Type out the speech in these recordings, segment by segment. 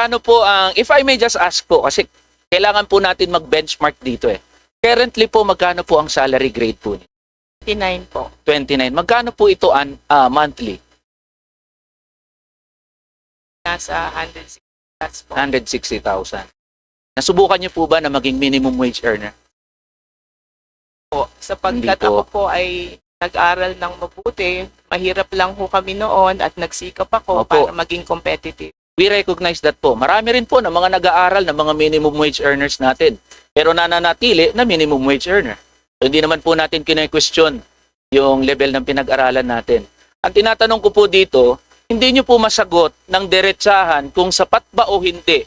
magkano po ang, if I may just ask po, kasi kailangan po natin mag-benchmark dito eh. Currently po, magkano po ang salary grade po niyo? 29 po. 29. Magkano po ito monthly? Nasa 160 plus po. 160,000. Nasubukan niyo po ba na maging minimum wage earner? Po. Sapagkat Hindi po. ako po ay nag-aral ng mabuti, mahirap lang po kami noon at nagsikap ako Opo. para maging competitive. We recognize that po. Marami rin po na mga nag-aaral na mga minimum wage earners natin. Pero nananatili na minimum wage earner. So, hindi naman po natin kine-question yung level ng pinag-aralan natin. Ang tinatanong ko po dito, hindi nyo po masagot ng diretsahan kung sapat ba o hindi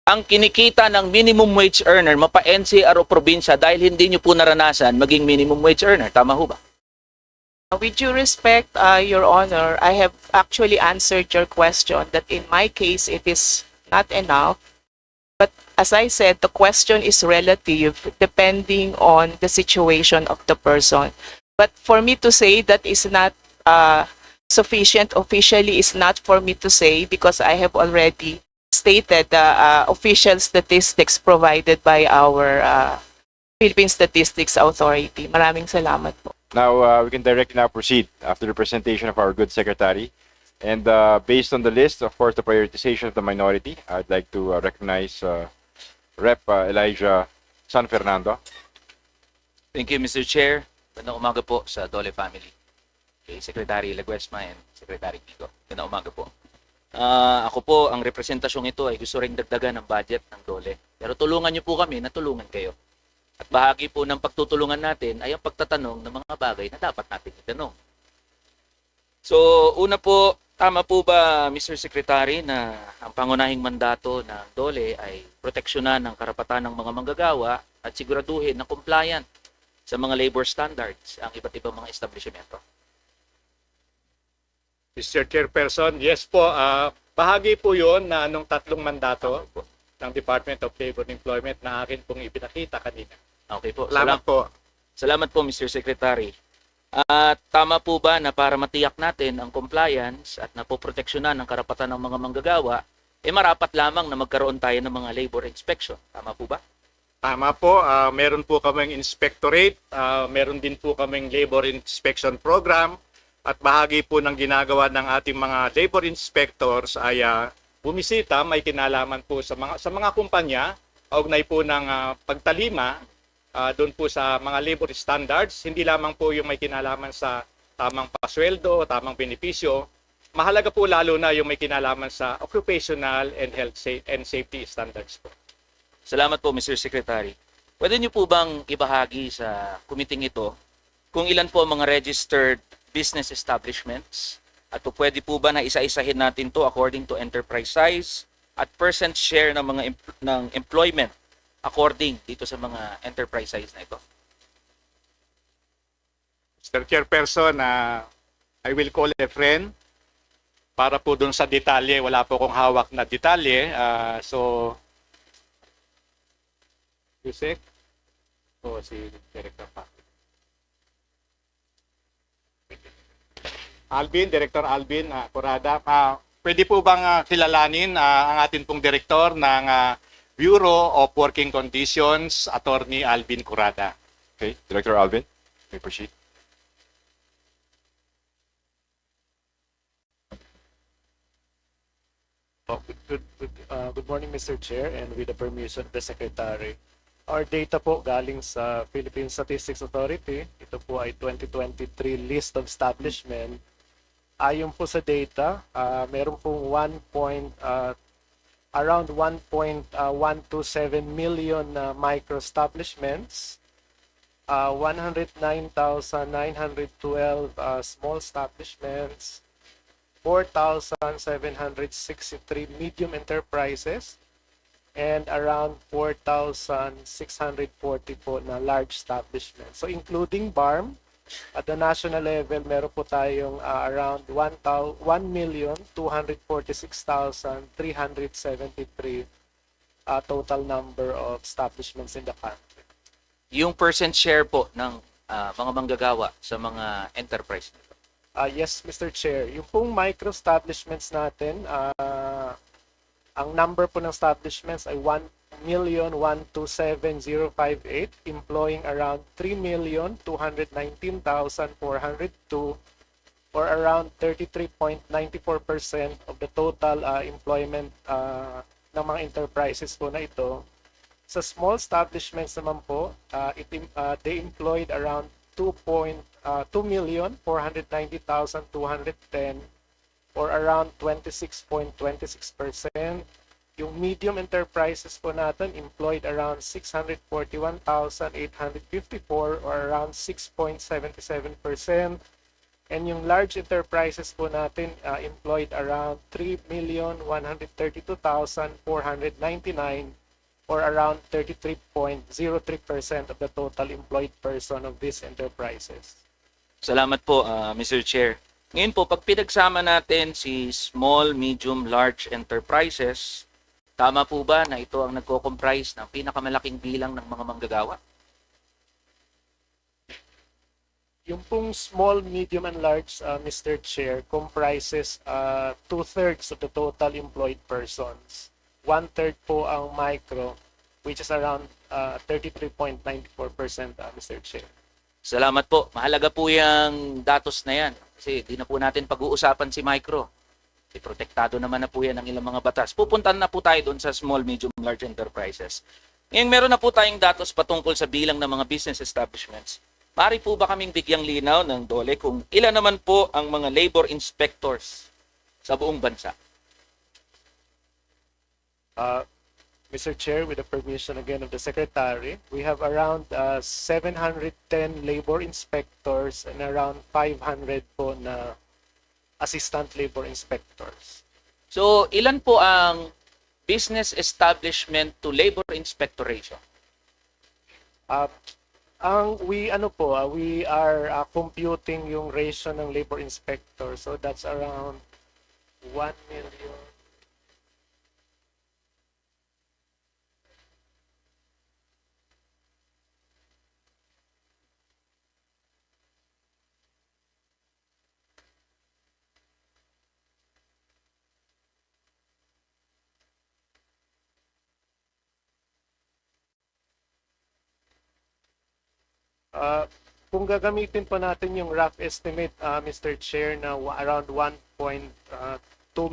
ang kinikita ng minimum wage earner mapa NCR o probinsya dahil hindi nyo po naranasan maging minimum wage earner. Tama ho ba? With due respect, Your Honor, I have actually answered your question that in my case, it is not enough. But as I said, the question is relative depending on the situation of the person. But for me to say that is not sufficient officially is not for me to say because I have already stated the official statistics provided by our Philippine Statistics Authority. Maraming salamat po. Now, we can directly now proceed after the presentation of our good secretary. And based on the list, of course, the prioritization of the minority, I'd like to recognize Rep. Elijah San Fernando. Thank you, Mr. Chair. Magandang umaga po sa Dole family. Kay Secretary Laguesma and Secretary Kiko. Magandang umaga po. Ako po, ang representasyong ito ay gusto ring dagdagan ng budget ng Dole. Pero tulungan niyo po kami na tulungan kayo. At bahagi po ng pagtutulungan natin ay ang pagtatanong ng mga bagay na dapat natin itanong. So, una po, tama po ba, Mr. Secretary, na ang pangunahing mandato ng DOLE ay proteksyonan ng karapatan ng mga manggagawa at siguraduhin na compliant sa mga labor standards ang iba't ibang mga establishmento? Mr. Chairperson, yes po, bahagi po yun na anong tatlong mandato ng Department of Labor and Employment na akin pong ipinakita kanina. Okay po. Salamat po. Salamat po, Mr. Secretary. At tama po ba na para matiyak natin ang compliance at napoproteksyonan ang karapatan ng mga manggagawa, marapat lamang na magkaroon tayo ng mga labor inspection. Tama po ba? Tama po, meron po kaming inspectorate, meron din po kaming labor inspection program, at bahagi po ng ginagawa ng ating mga labor inspectors ay bumisita, may kinalaman po sa mga kumpanya, augnay po ng pagtalima doon po sa mga labor standards, hindi lamang po yung may kinalaman sa tamang pasweldo, tamang benepisyo, mahalaga po lalo na yung may kinalaman sa occupational and health and safety standards po. Salamat po, Mr. Secretary. Pwede niyo po bang ibahagi sa committee ito kung ilan po ang mga registered business establishments at pwede po ba na isa-isahin natin to according to enterprise size at percent share ng mga ng employment according dito sa mga enterprise size na ito? Mr. Chairperson, I will call a friend para po dun sa detalye. Wala po akong hawak na detalye. Yusek? O si Director Patrick. Alvin, Director Alvin Curada. Pwede po bang kilalanin ang atin pong Director ng Bureau of Working Conditions, Attorney Alvin Curada? Okay, Director Alvin, may proceed. Good morning, Mr. Chair, and with the permission of the Secretary. Our data po galing sa Philippine Statistics Authority. Ito po ay 2023 list of establishment. Ayon po sa data, meron pong around 1.127 million micro-establishments, 109,912 small establishments, 4,763 medium enterprises, and around 4,640 po na large establishments. So including BARM, at the national level, meron po tayong around 1,246,373 total number of establishments in the country. Yung percent share po ng mga manggagawa sa mga enterprise nito? Yes, Mr. Chair. Yung pong micro-establishments natin, Ang number po ng establishments ay 1,127,058, employing around 3,219,402, or around 33.94% of the total employment ng mga enterprises po na ito. Sa small establishments naman po, they employed around 2,490,210, or around 26.26%. Yung medium enterprises po natin employed around 641,854, or around 6.77%. And yung large enterprises po natin employed around 3,132,499, or around 33.03% of the total employed person of these enterprises. Salamat po, Mr. Chair. Ngayon po, pag pinagsama natin si small, medium, large enterprises, tama po ba na ito ang nagko-comprise ng pinakamalaking bilang ng mga manggagawa? Yung pong small, medium, and large, Mr. Chair, comprises 2/3 of the total employed persons. 1/3 po ang micro, which is around 33.94%, Mr. Chair. Salamat po. Mahalaga po yung datos na yan. Kasi di na po natin pag-uusapan si micro. Kasi protektado naman na po yan ng ilang mga batas. Pupuntan na po tayo doon sa small, medium, large enterprises. Ngayon meron na po tayong datos patungkol sa bilang ng mga business establishments. Maaari po ba kaming bigyang linaw ng DOLE kung ilan naman po ang mga labor inspectors sa buong bansa? Mr. Chair, with the permission again of the Secretary, we have around 710 labor inspectors and around 500 po na assistant labor inspectors. So, ilan po ang business establishment to labor inspector ratio? We are computing yung ratio ng labor inspector, so that's around 1 million. Kung gagamitin pa natin yung rough estimate, Mr. Chair, na around 1.2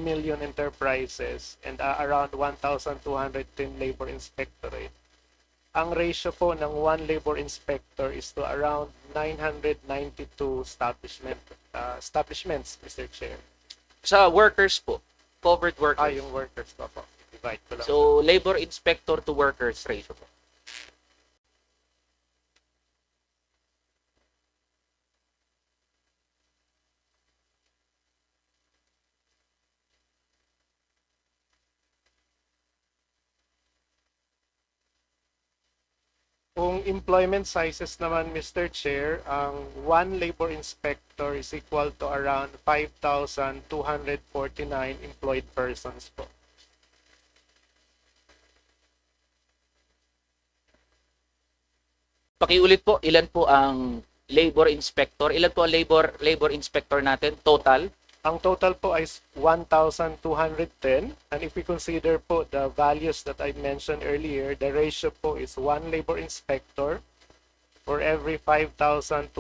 million enterprises and around 1,210 labor inspectorate, ang ratio po ng one labor inspector is to around 992 establishments, Mr. Chair. Sa workers po, covered workers. Yung workers pa po. Divide ko lang. So, labor inspector to workers ratio po. Kung employment sizes naman, Mr. Chair, ang one labor inspector is equal to around 5,249 employed persons po. Pakiulit po, ilan po ang labor inspector? Ilan po ang labor inspector natin total? Ang total po ay 1,210, and if we consider po the values that I mentioned earlier, the ratio po is one labor inspector for every 5,249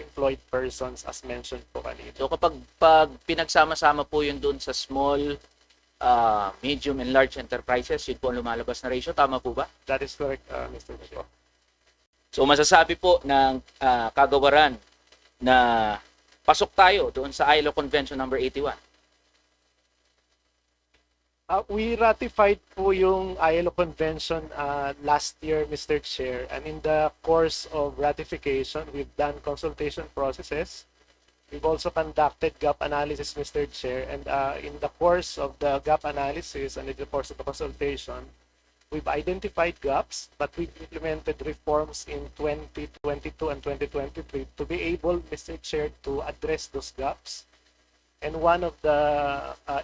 employed persons as mentioned po kanina. So kapag pinagsama-sama po yun doon sa small, medium and large enterprises, yun po ang lumalabas na ratio. Tama po ba? That is correct, Mr. Chair. So masasabi po ng kagawaran na pasok tayo doon sa ILO Convention number 81. We ratified po yung ILO Convention last year, Mr. Chair, and in the course of ratification, we've done consultation processes. We've also conducted gap analysis, Mr. Chair, and in the course of the gap analysis and in the course of the consultation, we've identified gaps, but we've implemented reforms in 2022 and 2023 to be able, Mr. Chair, to address those gaps. And one of the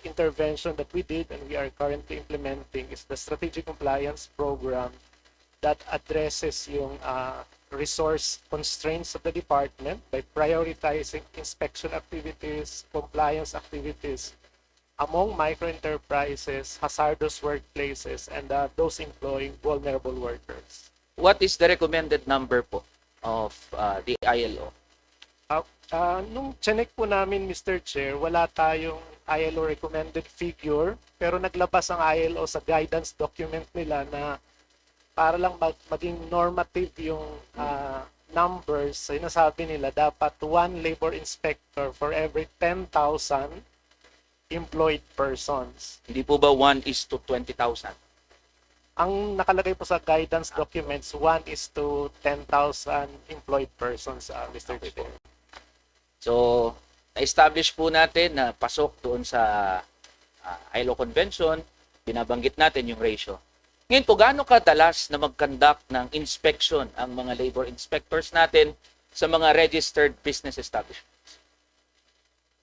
intervention that we did and we are currently implementing is the Strategic Compliance Program that addresses yung resource constraints of the department by prioritizing inspection activities, compliance activities, among microenterprises, hazardous workplaces, and those employing vulnerable workers. What is the recommended number po of the ILO? Nung chinek po namin, Mr. Chair, wala tayong ILO recommended figure, pero naglabas ang ILO sa guidance document nila na para lang maging normative yung numbers. Sinasabi nila dapat one labor inspector for every 10,000 employed persons. Hindi po ba 1:20,000? Ang nakalagay po sa guidance documents, 1:10,000 employed persons, Mr. Okay Chair. So, na-establish po natin na pasok doon sa ILO Convention, binabanggit natin yung ratio. Ngayon po, gaano kadalas na mag-conduct ng inspection ang mga labor inspectors natin sa mga registered business establishments?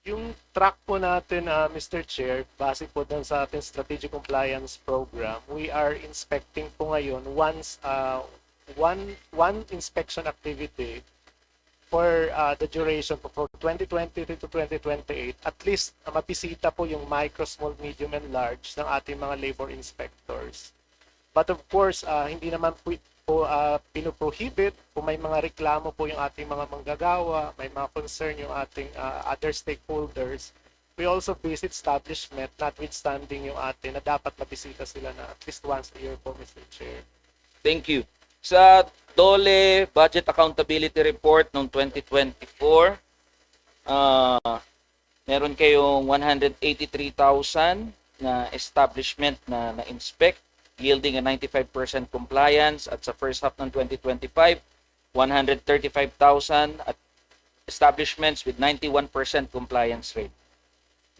Yung track po natin, Mr. Chair, base po dun sa ating strategic compliance program, we are inspecting po ngayon one inspection activity for the duration po for 2023 to 2028. At least mabisita po yung micro, small, medium, and large ng ating mga labor inspectors. But of course, hindi naman po pinoprohibit kung may mga reklamo po yung ating mga manggagawa, may mga concern yung ating other stakeholders. We also visit establishment, notwithstanding yung ating na dapat mabisita sila na at least once a year po, Mr. Chair. Thank you. Sa DOLE Budget Accountability Report noong 2024, meron kayong 183,000 na establishment na na-inspect, yielding a 95% compliance, at sa first half ng 2025, 135,000 at establishments with 91% compliance rate.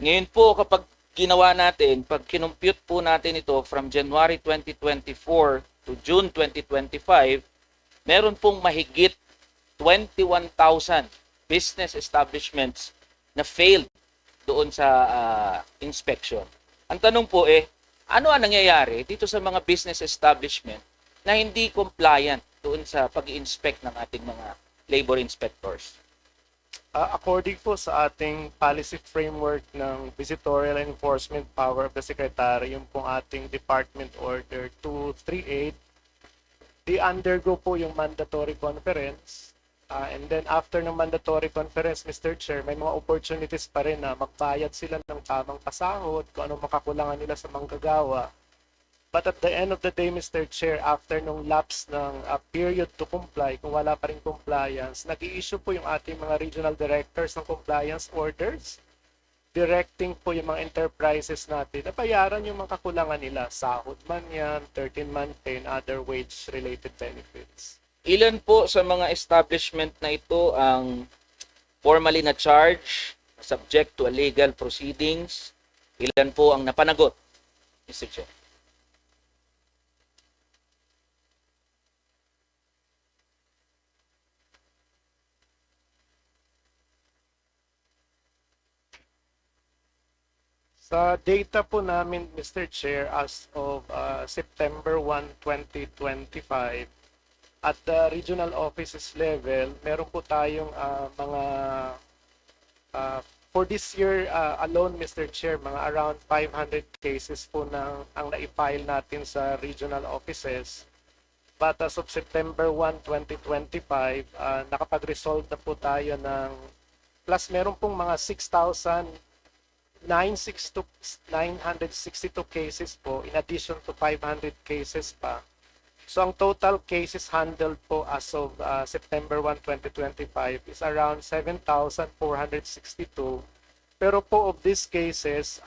Ngayon po, kapag ginawa natin, pag kinumpute po natin ito from January 2024 to June 2025, meron pong mahigit 21,000 business establishments na failed doon sa inspection. Ang tanong po ano ang nangyayari dito sa mga business establishment na hindi compliant doon sa pag-inspect ng ating mga labor inspectors? According po sa ating policy framework ng visitorial and enforcement power of the Secretary, yung pong ating Department Order 238, they undergo po yung mandatory conference. And then after ng mandatory conference, Mr. Chair, may mga opportunities pa rin na magbayad sila ng tamang pasahod, kung anong makakulangan nila sa manggagawa. But at the end of the day, Mr. Chair, after nung lapse ng period to comply, kung wala pa rin compliance, nag-i-issue po yung ating mga regional directors ng compliance orders, directing po yung mga enterprises natin na bayaran yung mga kakulangan nila, sahod man yan, 13-month pay, and other wage-related benefits. Ilan po sa mga establishment na ito ang formally na charge, subject to a legal proceedings? Ilan po ang napanagot, Mr. Chair? Sa data po namin, Mr. Chair, as of September 1, 2025, at the regional offices level, meron po tayong mga, for this year alone, Mr. Chair, mga around 500 cases po ang na-file natin sa regional offices. But as of September 1, 2025, nakapag-resolve na po tayo ng, plus meron pong mga 6,962 cases po, in addition to 500 cases pa. So ang total cases handled po as of September 1, 2025 is around 7,462. Pero po of these cases,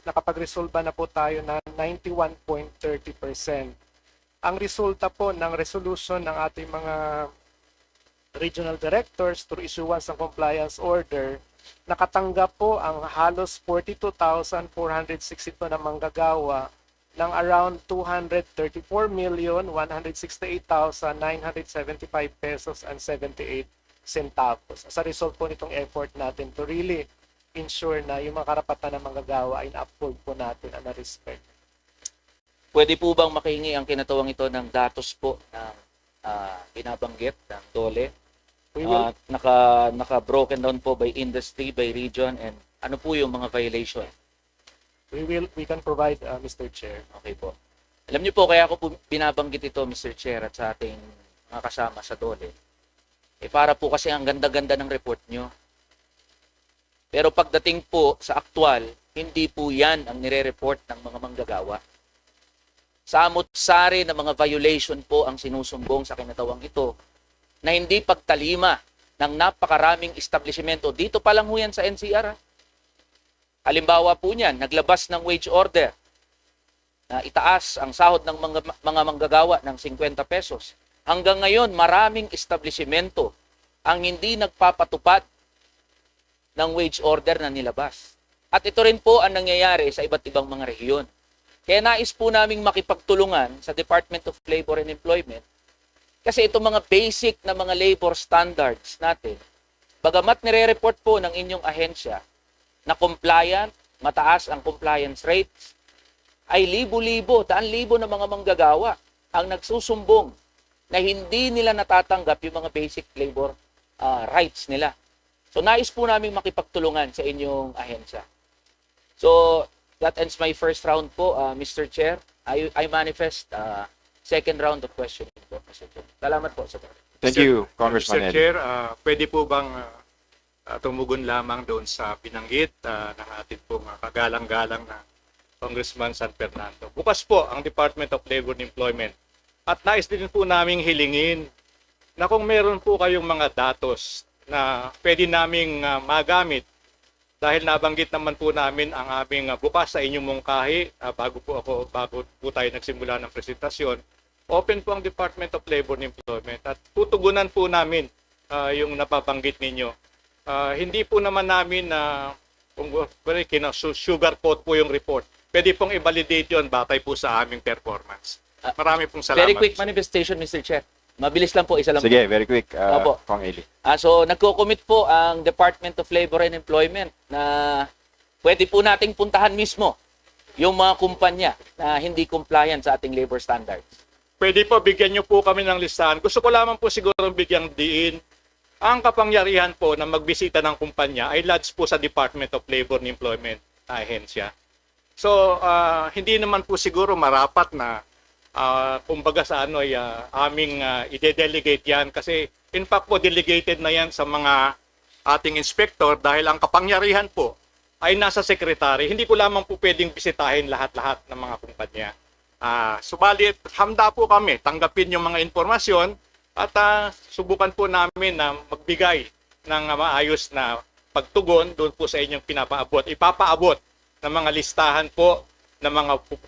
nakapag-resolve na po tayo na 91.30%. Ang resulta po ng resolution ng ating mga regional directors through issuance ng compliance order, nakatanggap po ang halos 42,462 na manggagawa ng around 234,168,975 pesos and 78 centavos. As a result po nitong effort natin to really ensure na yung mga karapatan ng manggagawa ay na-uphold po natin and na-respect. Pwede po bang makihingi ang kinatawang ito ng datos po ng binabanggit ng DOLE? We will, Naka-broken down po by industry, by region, and ano po yung mga violation? We can provide, Mr. Chair. Okay po. Alam niyo po, kaya ako po binabanggit ito, Mr. Chair, at sa ating mga kasama sa DOLE. Para po kasi ang ganda-ganda ng report nyo. Pero pagdating po sa aktual, hindi po yan ang nire-report ng mga manggagawa. Samot-sari na mga violation po ang sinusumbong sa kinatawang ito na hindi pagtalima ng napakaraming establishmento. Dito pa lang ho yan sa NCR. Halimbawa po niyan, naglabas ng wage order na itaas ang sahod ng mga manggagawa ng 50 pesos. Hanggang ngayon, maraming establishmento ang hindi nagpapatupad ng wage order na nilabas. At ito rin po ang nangyayari sa iba't ibang mga rehiyon. Kaya nais po naming makipagtulungan sa Department of Labor and Employment kasi itong mga basic na mga labor standards natin, bagamat nire-report po ng inyong ahensya na compliant, mataas ang compliance rates, ay libo-libo, daan-libo na mga manggagawa ang nagsusumbong na hindi nila natatanggap yung mga basic labor rights nila. So nais po namin makipagtulungan sa inyong ahensya. So that ends my first round po, Mr. Chair. I manifest second round of questioning po, Mr. Chair. Salamat po, Sir. Thank you, Congressman Mr. Eddie. Chair, pwede po bang tumugon lamang doon sa binanggit ng ating pong kagalang-galang na Congressman San Fernando. Bukas po ang Department of Labor and Employment at nais din po naming hilingin na kung meron po kayong mga datos na pwede naming magamit dahil nabanggit naman po namin ang aming bukas sa inyong mungkahi bago po tayo nagsimula ng presentasyon. Open po ang Department of Labor and Employment at tutugunan po namin yung napabanggit ninyo. Hindi po naman namin sugarcoat po yung report. Pwede pong i-validate yun batay po sa aming performance. Marami pong salamat. Very quick manifestation, Mr. Chair. Mabilis lang po, isa lang po. Sige, very quick, Opo. Kong Eli. So nagko-commit po ang Department of Labor and Employment na pwede po nating puntahan mismo yung mga kumpanya na hindi compliant sa ating labor standards. Pwede po bigyan nyo po kami ng listahan. Gusto ko lamang po siguro bigyang diin ang kapangyarihan po na magbisita ng kumpanya ay lodge po sa Department of Labor and Employment na ahensya. So, hindi naman po siguro marapat na kumbaga sa aming ide-delegate yan kasi in fact po delegated na yan sa mga ating inspector dahil ang kapangyarihan po ay nasa secretary. Hindi ko lamang po pwedeng bisitahin lahat-lahat ng mga kumpanya. Subalit, handa po kami tanggapin yung mga informasyon at subukan po namin na magbigay ng maayos na pagtugon doon po sa inyong pinapaabot. Ipapaabot ng mga listahan po ng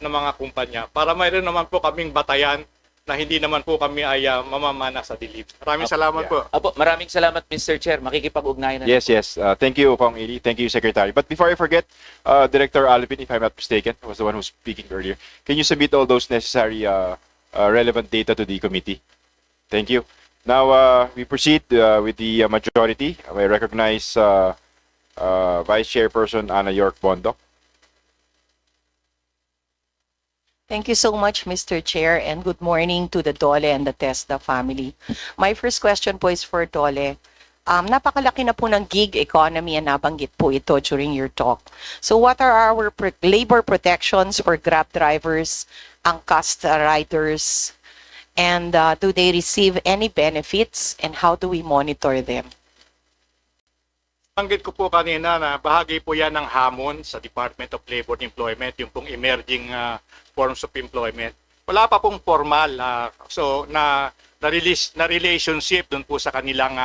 mga kumpanya para mayroon naman po kaming batayan na hindi naman po kami ay mamamana sa dilim. Maraming salamat po. Apo, maraming salamat, Mr. Chair. Makikipag-ugnayan na. Yes. Thank you, Kong Eli. Thank you, Secretary. But before I forget, Director Alvin, if I'm not mistaken, was the one who was speaking earlier. Can you submit all those necessary relevant data to the committee? Thank you. Now, we proceed with the majority. I recognize Vice Chairperson Ana York Bondo. Thank you so much, Mr. Chair, and good morning to the DOLE and the TESDA family. My first question po is for DOLE. Napakalaki na po ng gig economy and nabanggit po ito during your talk. So what are our labor protections for Grab drivers, angkas riders, and do they receive any benefits and how do we monitor them? Banggit ko po kanina na bahagi po yan ng hamon sa Department of Labor and Employment, yung pong emerging forms of employment. Wala pa pong formal na relationship doon po sa kanilang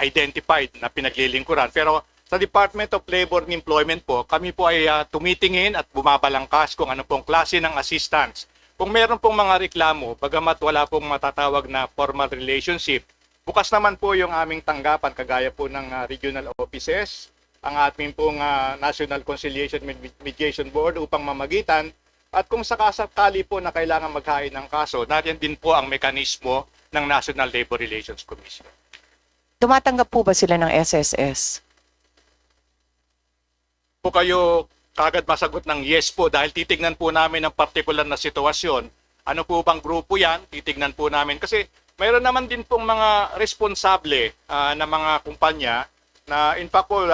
identified na pinaglilingkuran. Pero sa Department of Labor and Employment po, kami po ay tumitingin at bumabalangkas kung ano pong klase ng assistance. Kung meron pong mga reklamo, bagamat wala pong matatawag na formal relationship, bukas naman po yung aming tanggapan kagaya po ng regional offices, ang ating pong National Conciliation Mediation Board upang mamagitan. At kung sakasakali po na kailangan maghain ng kaso, natin din po ang mekanismo ng National Labor Relations Commission. Tumatanggap po ba sila ng SSS? Po kayo kagad masagot ng yes po dahil titignan po namin ang particular na sitwasyon. Ano po bang grupo yan? Titignan po namin kasi mayroon naman din pong mga responsable na mga kumpanya na in fact po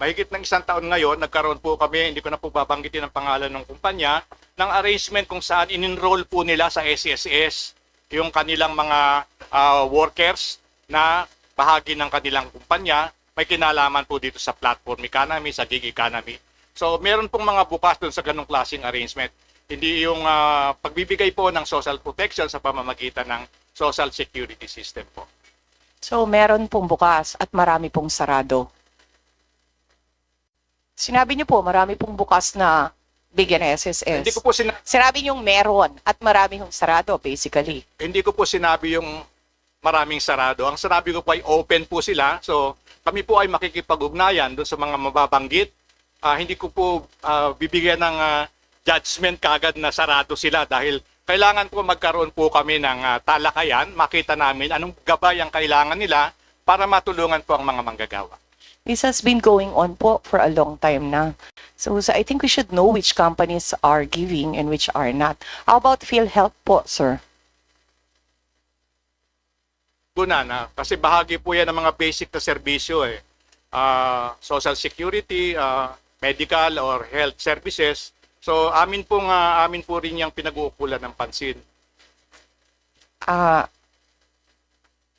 mahigit ng isang taon ngayon, nagkaroon po kami, hindi ko na po babanggitin ang pangalan ng kumpanya, ng arrangement kung saan in-enroll po nila sa SSS yung kanilang mga workers na bahagi ng kanilang kumpanya. May kinalaman po dito sa platform economy, sa gig economy. So meron pong mga bukas doon sa ganong klaseng arrangement. Hindi yung pagbibigay po ng social protection sa pamamagitan ng social security system po. So, meron pong bukas at marami pong sarado. Sinabi niyo po, marami pong bukas na bigyan ng SSS. Hindi ko po Sinabi niyong meron at marami pong sarado, basically. hindi ko po sinabi yung maraming sarado. Ang sinabi ko po ay open po sila. So kami po ay makikipag-ugnayan doon sa mga mababanggit. Hindi ko po bibigyan ng judgment kagad na sarado sila dahil kailangan po magkaroon po kami ng talakayan, makita namin anong gabay ang kailangan nila para matulungan po ang mga manggagawa. This has been going on po for a long time na. So I think we should know which companies are giving and which are not. How about PhilHealth po, sir? Na kasi bahagi po yan ng mga basic na serbisyo social security, medical or health services. So amin po rin yung pinag-uukulan ng pansin.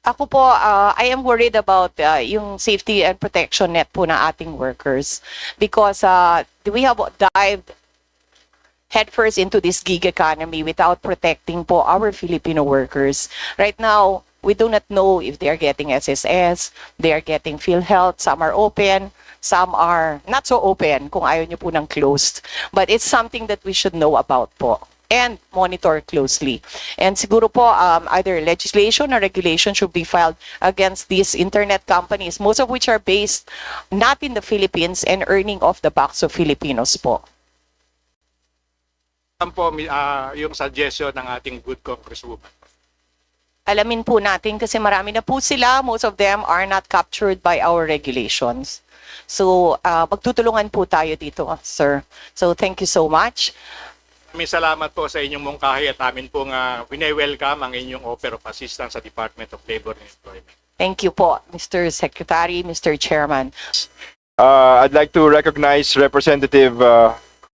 Ako po, I am worried about yung safety and protection net po ng ating workers because we have dived headfirst into this gig economy without protecting po our Filipino workers. Right now, we do not know if they are getting SSS, they are getting PhilHealth, some are open, some are not so open kung ayaw nyo po ng closed. But it's something that we should know about po and monitor closely. And siguro po, either legislation or regulation should be filed against these internet companies, most of which are based not in the Philippines and earning off the backs of Filipinos po. Yan po yung suggestion ng ating good congresswoman. Alamin po natin kasi marami na po sila. Most of them are not captured by our regulations. So, magtutulungan po tayo dito, sir. So, thank you so much. Maraming salamat po sa inyong mungkahi at amin pong wine-welcome ang inyong offer of assistance sa Department of Labor and Employment. Thank you po, Mr. Secretary, Mr. Chairman. I'd like to recognize Representative,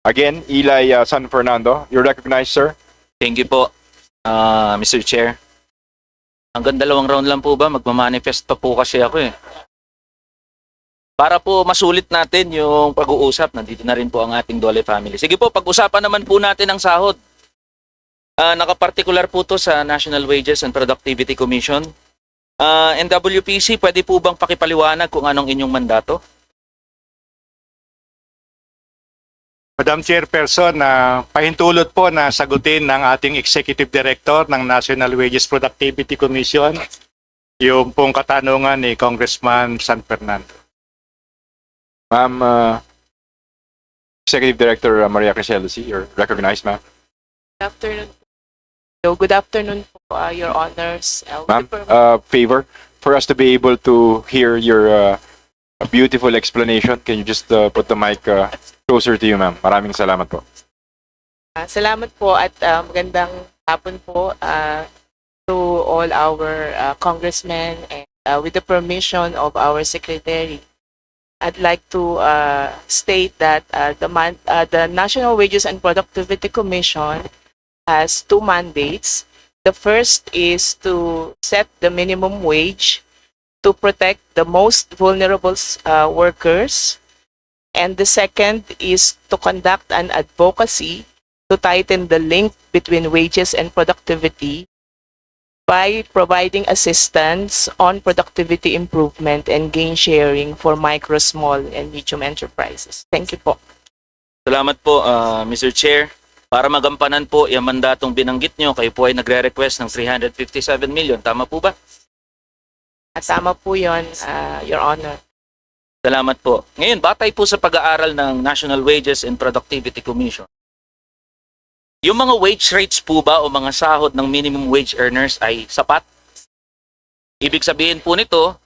again, Eli San Fernando. You're recognized, sir. Thank you po, Mr. Chair. Hanggang 2 round lang po ba? Magmamanifest pa po kasi ako eh. Para po masulit natin yung pag-uusap, nandito na rin po ang ating Dole family. Sige po, pag-usapan naman po natin ang sahod. Nakapartikular po to sa National Wages and Productivity Commission. NWPC, pwede po bang pakipaliwanag kung anong inyong mandato? Madam Chairperson, pahintulot po na sagutin ng ating Executive Director ng National Wages Productivity Commission yung pong katanungan ni Congressman San Fernando. Ma'am, Executive Director Maria Criselosi, you're recognized, ma'am. Good afternoon. So, good afternoon po, Your Honors. Ma'am, favor for us to be able to hear your beautiful explanation. Can you just put the mic closer to you, ma'am? Maraming salamat po. Salamat po at magandang hapon po to all our congressmen and with the permission of our secretary. I'd like to state that the National Wages and Productivity Commission has 2 mandates. The first is to set the minimum wage to protect the most vulnerable workers. And the second is to conduct an advocacy to tighten the link between wages and productivity by providing assistance on productivity improvement and gain sharing for micro, small, and medium enterprises. Thank you po. Salamat po, Mr. Chair. Para magampanan po yung mandatong binanggit nyo, kayo po ay nagre-request ng 357 million. Tama po ba? Tama po yun, Your Honor. Salamat po. Ngayon, batay po sa pag-aaral ng National Wages and Productivity Commission, yung mga wage rates po ba o mga sahod ng minimum wage earners ay sapat? Ibig sabihin po nito,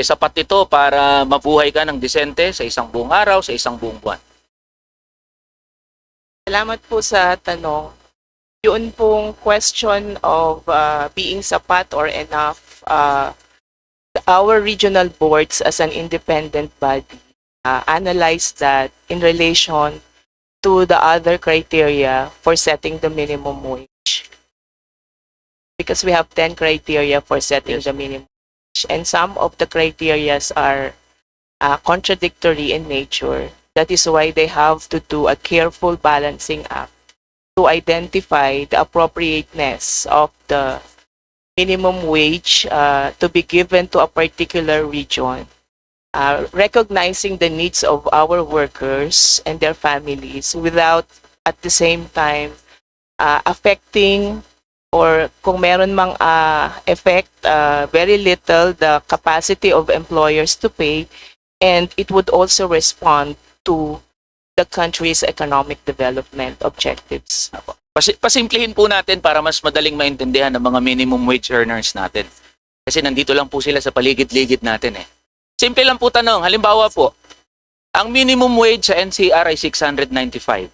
sapat ito para mabuhay ka ng disente sa isang buong araw, sa isang buong buwan. Salamat po sa tanong. Yun pong question of being sapat or enough, our regional boards as an independent body analyze that in relation to the other criteria for setting the minimum wage. Because we have 10 criteria for setting Yes. the minimum wage, and some of the criterias are contradictory in nature. That is why they have to do a careful balancing act to identify the appropriateness of the minimum wage to be given to a particular region, recognizing the needs of our workers and their families without at the same time affecting, or kung meron mang effect, very little the capacity of employers to pay, and it would also respond to the country's economic development objectives. Pasimplihin po natin para mas madaling maintindihan ng mga minimum wage earners natin. Kasi nandito lang po sila sa paligid-ligid natin eh. Simple lang po tanong. Halimbawa po, ang minimum wage sa NCR ay 695.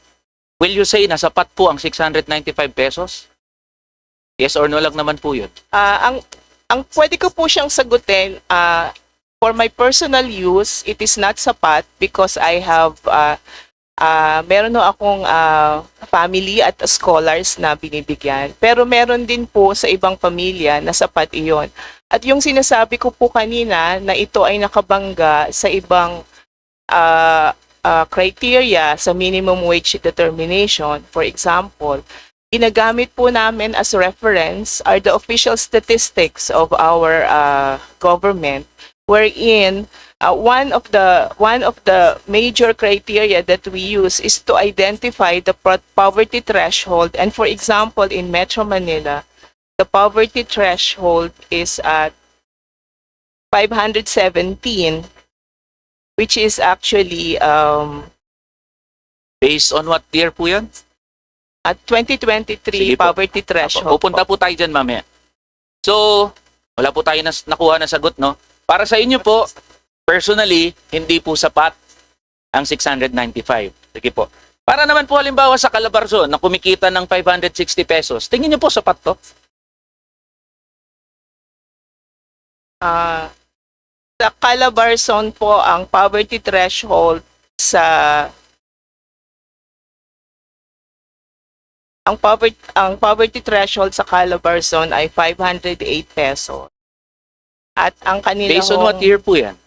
Will you say na sapat po ang 695 pesos? Yes or no lang naman po yun. Ang pwede ko po siyang sagutin, for my personal use, it is not sapat because I have meron no akong family at scholars na binibigyan. Pero meron din po sa ibang pamilya na sapat iyon. At yung sinasabi ko po kanina na ito ay nakabangga sa ibang criteria sa minimum wage determination, for example, ginagamit po namin as reference are the official statistics of our government, wherein one of the major criteria that we use is to identify the poverty threshold. And for example, in Metro Manila, the poverty threshold is at 517, which is actually Based on what year po yun? at 2023 Sige po. poverty threshold. Pupunta po tayo dyan mamaya. So, wala po tayo nakuha na sagot, no? Para sa inyo po, personally, hindi po sapat ang 695. Sige po. Para naman po halimbawa sa Calabarzon na kumikita ng 560 pesos, tingin niyo po sapat to? Sa Calabarzon po, ang poverty threshold sa ang poverty threshold sa Calabarzon ay 508 pesos. At ang kanila Based on what year po yan?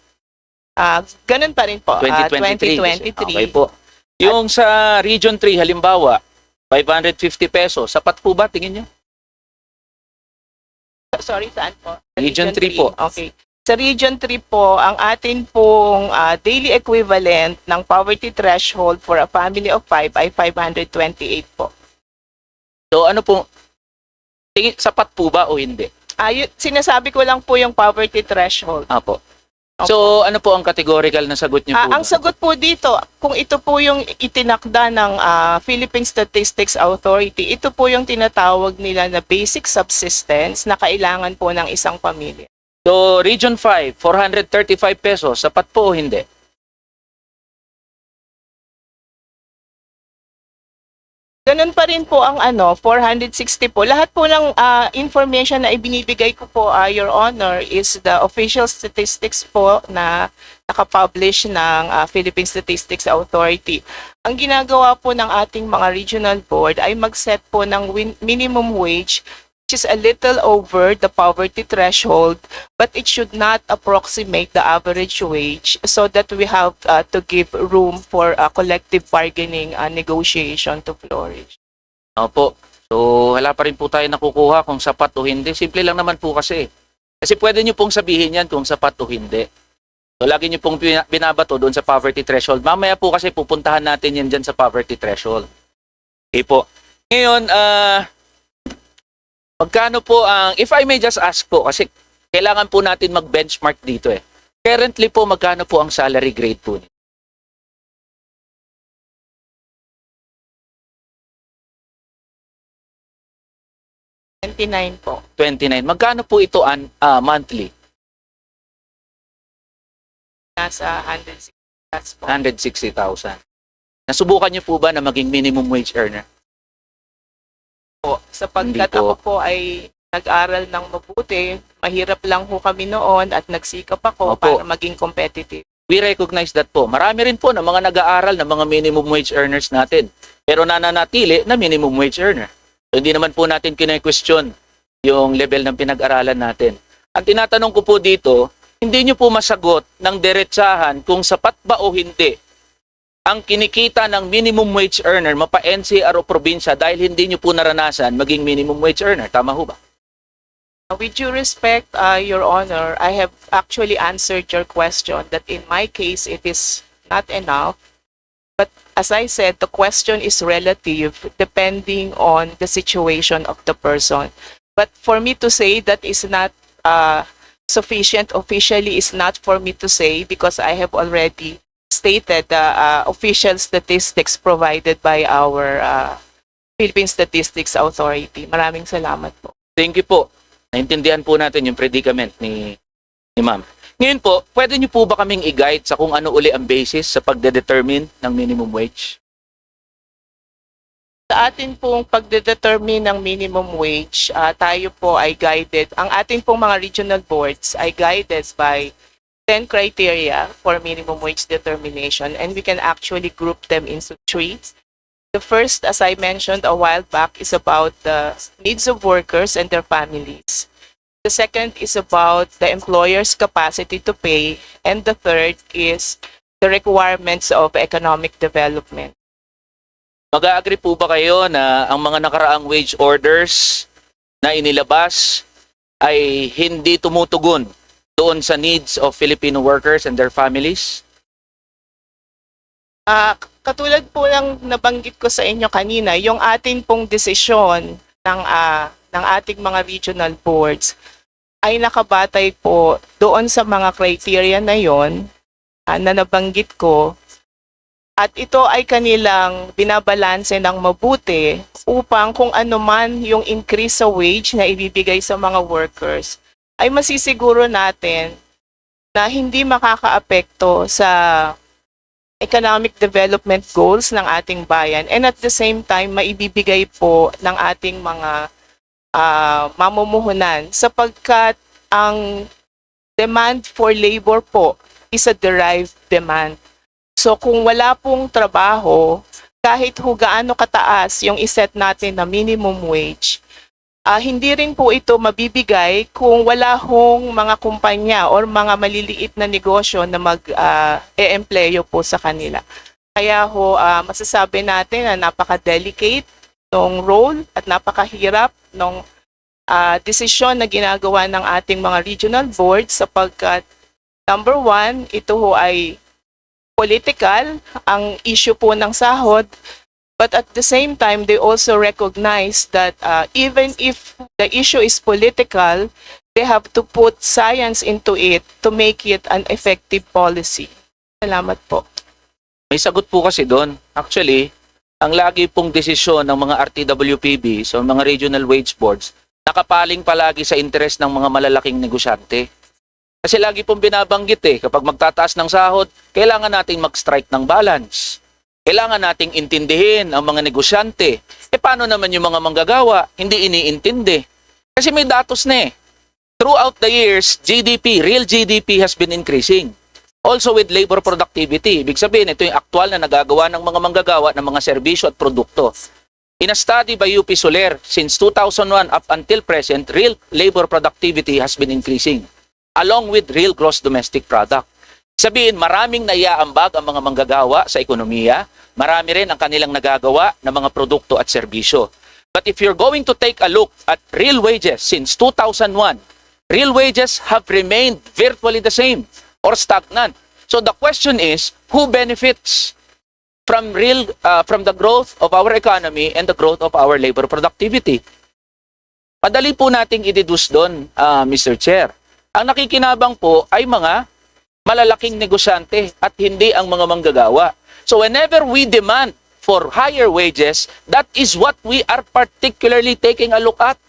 ganun pa rin po. 2023. 2023. Okay po. Yung sa Region 3, halimbawa, 550 pesos, sapat po ba tingin niyo? Sorry, saan po? Sa Region 3 po. Okay. Sa Region 3 po, ang atin pong daily equivalent ng poverty threshold for a family of 5 ay 528 po. So ano po, tingin, sapat po ba o hindi? Sinasabi ko lang po yung poverty threshold. Apo. So ano po ang categorical na sagot niyo po? Ang sagot po dito, kung ito po yung itinakda ng Philippine Statistics Authority, ito po yung tinatawag nila na basic subsistence na kailangan po ng isang pamilya. So Region 5, 435 pesos, sapat po o hindi? Ganun pa rin po ang 460 po. Lahat po ng information na ibinibigay ko po, Your Honor, is the official statistics po na nakapublish ng Philippine Statistics Authority. Ang ginagawa po ng ating mga regional board ay mag-set po ng minimum wage, which is a little over the poverty threshold, but it should not approximate the average wage so that we have to give room for collective bargaining negotiation to flourish. Opo. So wala pa rin po tayo nakukuha kung sapat o hindi. Simple lang naman po kasi. Kasi pwede nyo pong sabihin yan kung sapat o hindi. So lagi nyo pong binabato doon sa poverty threshold. Mamaya po kasi pupuntahan natin yan dyan sa poverty threshold. Okay po. Ngayon, magkano po ang, if I may just ask po, kasi kailangan po natin mag-benchmark dito eh. Currently po, magkano po ang salary grade po niyo? $29 po. 29. Magkano po ito monthly? Nasa 160 plus po. 160,000. Nasubukan niyo po ba na maging minimum wage earner? Sapagkat Hindi po. ako po ay nag-aral ng mabuti, mahirap lang po kami noon at nagsikap ako Opo. para maging competitive. We recognize that po. Marami rin po na mga nag-aaral na mga minimum wage earners natin. Pero nananatili na minimum wage earner. So, hindi naman po natin kine-question yung level ng pinag-aralan natin. Ang tinatanong ko po dito, hindi nyo po masagot ng diretsahan kung sapat ba o hindi ang kinikita ng minimum wage earner mapa NCR o probinsya dahil hindi nyo po naranasan maging minimum wage earner. Tama ho ba? With due respect, Your Honor, I have actually answered your question that in my case, it is not enough. But as I said, the question is relative depending on the situation of the person. But for me to say that is not sufficient officially is not for me to say because I have already stated the official statistics provided by our Philippine Statistics Authority. Maraming salamat po. Thank you po. Naintindihan po natin yung predicament ni Ma'am. Ngayon po, pwede niyo po ba kaming i-guide sa kung ano uli ang basis sa pagde-determine ng minimum wage? Sa atin pong pagde-determine ng minimum wage, tayo po ay guided, ang ating pong mga regional boards ay guided by 10 criteria for minimum wage determination, and we can actually group them into three. The first, as I mentioned a while back, is about the needs of workers and their families. The second is about the employer's capacity to pay. And the third is the requirements of economic development. Mag-agree po ba kayo na ang mga nakaraang wage orders na inilabas ay hindi tumutugon doon sa needs of Filipino workers and their families? Katulad po ng nabanggit ko sa inyo kanina, yung ating pong desisyon ng ating mga regional boards ay nakabatay po doon sa mga criteria na yon na nabanggit ko, at ito ay kanilang binabalanse ng mabuti upang kung ano man yung increase sa wage na ibibigay sa mga workers ay masisiguro natin na hindi makakaapekto sa economic development goals ng ating bayan, and at the same time maibibigay po ng ating mga mamumuhunan sapagkat ang demand for labor po is a derived demand. So kung wala pong trabaho, kahit gaano kataas yung iset natin na minimum wage, hindi rin po ito mabibigay kung wala hong mga kumpanya or mga maliliit na negosyo na mag-e-empleyo po sa kanila. Kaya masasabi natin na napaka-delicate ng role at napakahirap ng desisyon na ginagawa ng ating mga regional boards sapagkat number one, ito ay political, ang issue po ng sahod. But at the same time, they also recognize that even if the issue is political, they have to put science into it to make it an effective policy. Salamat po. May sagot po kasi doon. Actually, ang lagi pong desisyon ng mga RTWPB, so mga regional wage boards, nakapaling palagi sa interes ng mga malalaking negosyante. Kasi lagi pong binabanggit kapag magtataas ng sahod, kailangan nating mag-strike ng balance. Kailangan nating intindihin ang mga negosyante. Paano naman yung mga manggagawa? Hindi iniintindi. Kasi may datos na Throughout the years, GDP, real GDP has been increasing. Also with labor productivity. Ibig sabihin, ito yung aktual na nagagawa ng mga manggagawa ng mga serbisyo at produkto. In a study by UP Soler, since 2001 up until present, real labor productivity has been increasing along with real gross domestic product. Sabihin, maraming naiaambag ang mga manggagawa sa ekonomiya, marami rin ang kanilang nagagawa ng mga produkto at serbisyo. But if you're going to take a look at real wages since 2001, real wages have remained virtually the same or stagnant. So the question is, who benefits from the growth of our economy and the growth of our labor productivity? Padali po nating i-deduce doon, Mr. Chair. Ang nakikinabang po ay mga malalaking negosyante at hindi ang mga manggagawa. So whenever we demand for higher wages, that is what we are particularly taking a look at.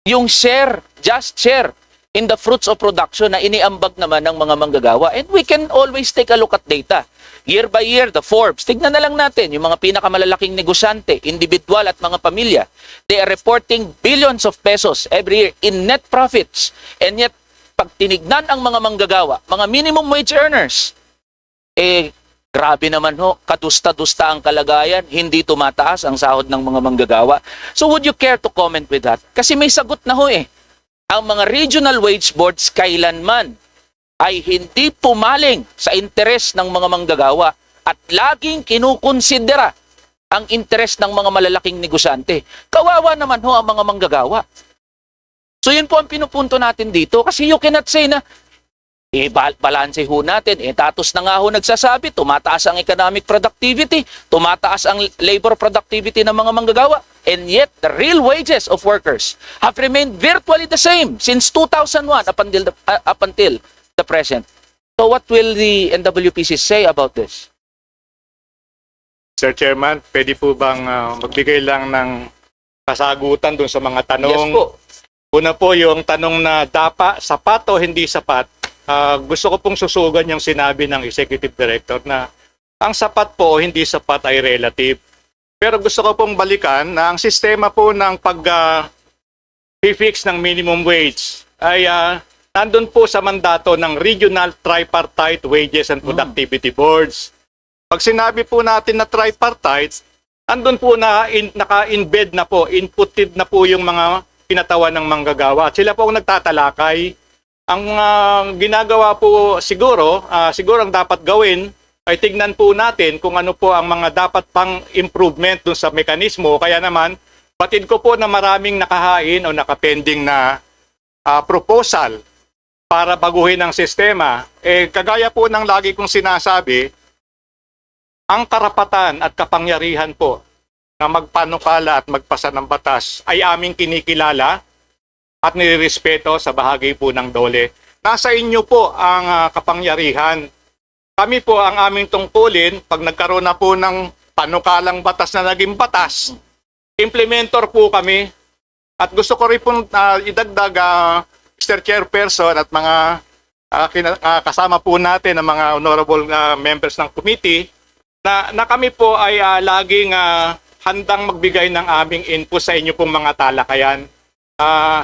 Yung share, just share in the fruits of production na iniambag naman ng mga manggagawa. And we can always take a look at data. Year by year, the Forbes, tignan na lang natin yung mga pinakamalalaking negosyante, individual at mga pamilya. They are reporting billions of pesos every year in net profits. And yet, pag tinignan ang mga manggagawa, mga minimum wage earners, grabe naman ho, kadusta-dusta ang kalagayan, hindi tumataas ang sahod ng mga manggagawa. So would you care to comment with that? Kasi may sagot na ho eh. Ang mga regional wage boards kailanman ay hindi pumaling sa interes ng mga manggagawa at laging kinukonsidera ang interes ng mga malalaking negosyante. Kawawa naman ho ang mga manggagawa. So yun po ang pinupunto natin dito kasi you cannot say na balanse ho natin. Tatos na nga ho nagsasabi, tumataas ang economic productivity, tumataas ang labor productivity ng mga manggagawa, and yet the real wages of workers have remained virtually the same since 2001 up until the present. So what will the NWPC say about this? Sir Chairman, pwede po bang magbigay lang ng kasagutan dun sa mga tanong? Yes po. Una po yung tanong na sapat o hindi sapat. Gusto ko pong susugan yung sinabi ng Executive Director na ang sapat po o hindi sapat ay relative. Pero gusto ko pong balikan na ang sistema po ng pag-fix ng minimum wage ay nandun po sa mandato ng Regional Tripartite Wages and Productivity Boards. Pag sinabi po natin na tripartite, andun po na naka-embed na po, inputted na po yung mga pinatawan ng manggagawa. At sila po ang nagtatalakay. Ang ginagawa po siguro ang dapat gawin ay tignan po natin kung ano po ang mga dapat pang improvement dun sa mekanismo. Kaya naman, batid ko po na maraming nakahain o nakapending na proposal para baguhin ang sistema. Kagaya po ng lagi kong sinasabi, ang karapatan at kapangyarihan po na magpanukala at magpasa ng batas ay aming kinikilala at nirespeto sa bahagi po ng DOLE. Nasa inyo po ang kapangyarihan. Kami po ang aming tungkulin, pag nagkaroon na po ng panukalang batas na naging batas, implementor po kami. At gusto ko rin po idagdag, Mr. Chairperson at mga kasama po natin ng mga honorable members ng committee, na kami po ay laging handang magbigay ng aming input sa inyo pong mga talakayan.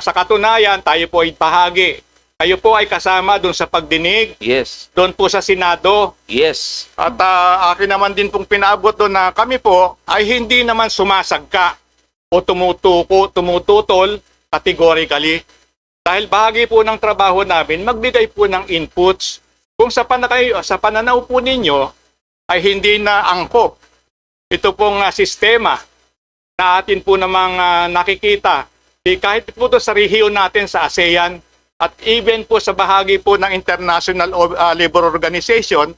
Sa katunayan, tayo po ay bahagi. Tayo po ay kasama doon sa pagdinig, Yes. doon po sa Senado. Yes. At akin naman din pong pinaabot doon na kami po ay hindi naman sumasagka o tumututol categorically. Dahil bahagi po ng trabaho namin, magbigay po ng inputs. Kung sa pananaw po ninyo ay hindi na angkop ito pong sistema na atin po namang nakikita. Kahit po ito sa rehiyon natin sa ASEAN at even po sa bahagi po ng International Labor Organization,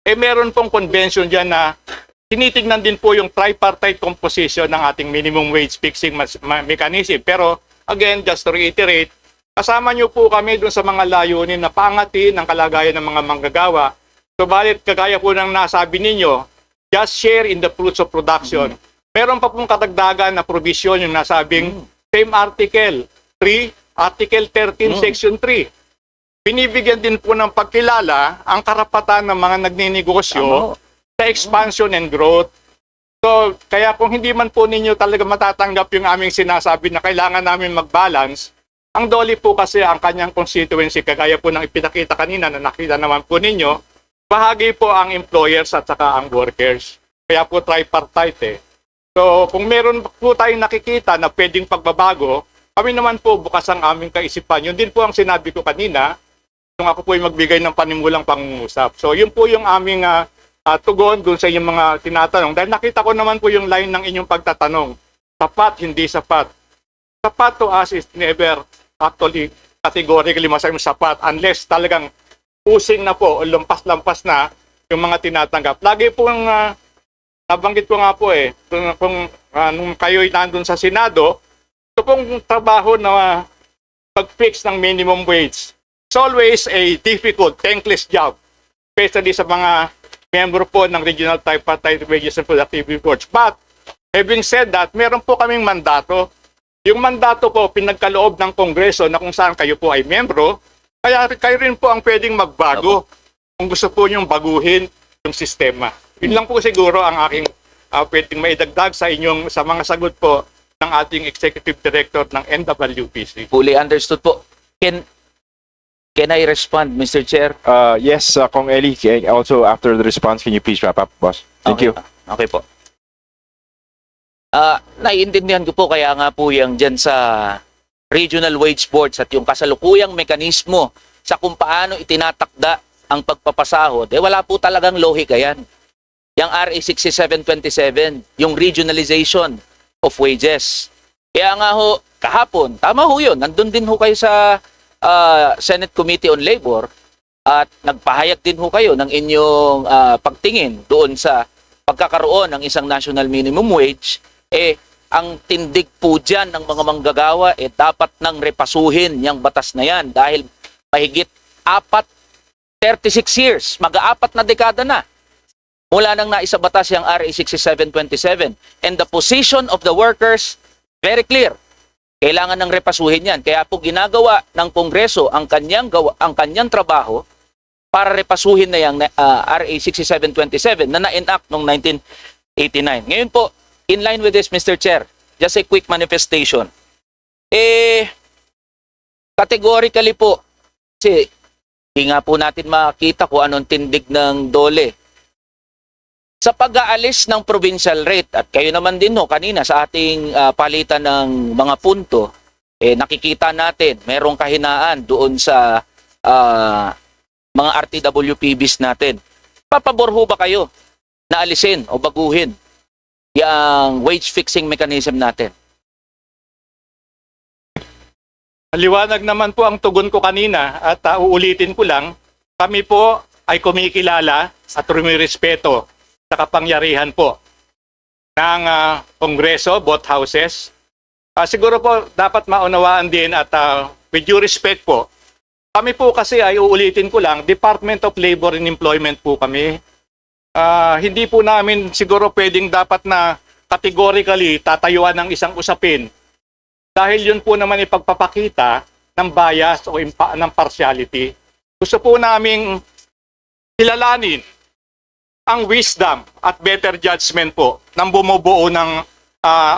meron pong convention dyan na tinitignan din po yung tripartite composition ng ating minimum wage fixing mechanism. Pero again, just to reiterate, kasama nyo po kami dun sa mga layunin na pangatin ng kalagayan ng mga manggagawa. Subalit, kagaya po ng nasabi ninyo, just share in the fruits of production. Meron pa pong kadagdagan na provision yung nasabing same Article 3, Article 13, Section 3. Binibigyan din po ng pagkilala ang karapatan ng mga nagninegosyo sa expansion and growth. So, kaya kung hindi man po ninyo talaga matatanggap yung aming sinasabi na kailangan namin mag-balance, ang DOLE po kasi ang kanyang constituency, kagaya po ng ipinakita kanina na nakita naman po ninyo, bahagi po ang employers at saka ang workers. Kaya po tripartite So, kung meron po tayong nakikita na pwedeng pagbabago, kami naman po bukas ang aming kaisipan. Yun din po ang sinabi ko kanina, nung ako po ay magbigay ng panimulang pangungusap. So, yun po yung aming tugon dun sa inyong mga tinatanong. Dahil nakita ko naman po yung line ng inyong pagtatanong. Sapat, hindi sapat. Sapat to us is never actually categorically masayang sapat unless talagang pusing na po o lampas-lampas na yung mga tinatanggap. Lagi pong nabanggit ko nga po kung nung kayo'y nandun sa Senado, ito pong trabaho na pag-fix ng minimum wage. It's always a difficult, thankless job, especially sa mga member po ng Regional Tripartite Wages and Productivity Boards. But, having said that, meron po kaming mandato. Yung mandato po, pinagkaloob ng Kongreso na kung saan kayo po ay membro, kaya kayo rin po ang pwedeng magbago kung gusto po nyong baguhin yung sistema. Yun lang po siguro ang aking pwedeng maidagdag sa mga sagot po ng ating Executive Director ng NWPC. Fully understood po. Can I respond, Mr. Chair? Yes, Kong Eli. Also, after the response, can you please wrap up, boss? Thank you. Okay po. Naiintindihan ko po kaya nga po yung dyan sa regional wage boards at yung kasalukuyang mekanismo sa kung paano itinatakda ang pagpapasahod, wala po talagang lohika yan. Yung RA 6727, yung regionalization of wages. Kaya nga ho, kahapon, tama ho yun, nandun din ho kayo sa Senate Committee on Labor at nagpahayag din ho kayo ng inyong pagtingin doon sa pagkakaroon ng isang national minimum wage. Ang tindig po dyan ng mga manggagawa, dapat nang repasuhin yung batas na yan dahil mahigit 36 years, mag-aapat na dekada na mula nang naisabatas yung RA 6727. And the position of the workers, very clear. Kailangan ng repasuhin yan. Kaya po ginagawa ng Kongreso ang kanyang trabaho para repasuhin na yung RA 6727 na na-enact noong 1989. Ngayon po, in line with this, Mr. Chair, just a quick manifestation. Categorically po, kasi hindi nga po natin makita kung anong tindig ng DOLE. Sa pag-aalis ng provincial rate, at kayo naman din kanina sa ating palitan ng mga punto, nakikita natin merong kahinaan doon sa mga RTWPBs natin. Papabor ho ba kayo na alisin o baguhin yung wage fixing mechanism natin? Liwanag naman po ang tugon ko kanina at uulitin ko lang, kami po ay kumikilala at rumirespeto sa kapangyarihan po ng Kongreso, both houses. Siguro po dapat maunawaan din at with due respect po, kami po kasi ay uulitin ko lang, Department of Labor and Employment po kami. Hindi po namin siguro pwedeng dapat na categorically tatayuan ng isang usapin dahil yun po naman ipagpapakita ng bias o ng partiality. Gusto po naming kilalanin ang wisdom at better judgment po ng bumubuo ng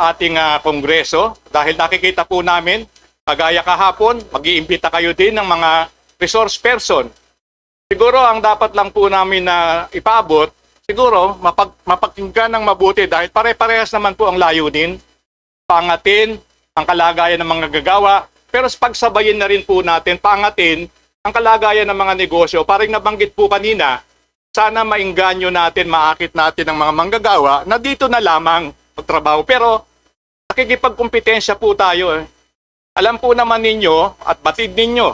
ating Kongreso dahil nakikita po namin, kagaya kahapon, mag-iimbita kayo din ng mga resource person. Siguro ang dapat lang po namin na ipaabot, siguro mapakinggan ng mabuti dahil pare-parehas naman po ang layunin, paangatin ang kalagayan ng mga gagawa, pero pagsabayin na rin po natin, paangatin ang kalagayan ng mga negosyo. Parang nabanggit po kanina, sana maingganyo natin, maakit natin ang mga manggagawa na dito na lamang magtrabaho. Pero nakikipagkompetensya po tayo. Alam po naman ninyo at batid ninyo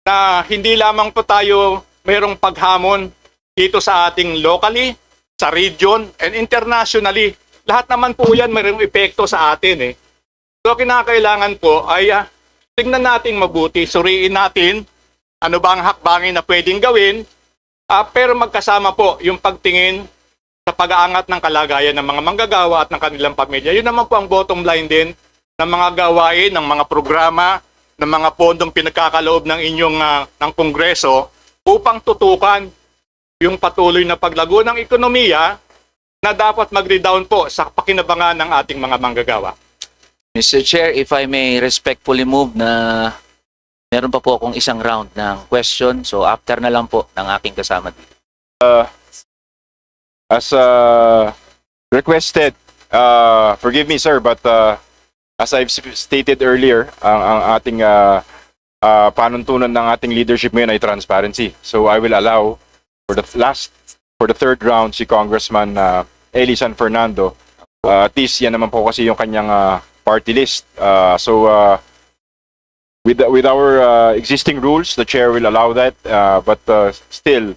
na hindi lamang po tayo mayroong paghamon dito sa ating locally, sa region, and internationally. Lahat naman po yan mayroong epekto sa atin. So kinakailangan po ay tingnan natin mabuti, suriin natin ano ba ang hakbangin na pwedeng gawin. Pero magkasama po yung pagtingin sa pag-aangat ng kalagayan ng mga manggagawa at ng kanilang pamilya. Yun naman po ang bottom line din ng mga gawain, ng mga programa, ng mga pondong pinagkakaloob ng inyong ng Kongreso upang tutukan yung patuloy na paglago ng ekonomiya na dapat mag-redound po sa pakinabangan ng ating mga manggagawa. Mr. Chair, if I may respectfully move na meron pa po akong isang round ng question. So after na lang po ng aking kasama dito. As requested, forgive me sir, but as I've stated earlier, ang ating panuntunan ng ating leadership ngayon ay transparency. So I will allow for the third round si Congressman Eli San Fernando. At least yan naman po kasi yung kanyang party list. With our existing rules, the chair will allow that, but still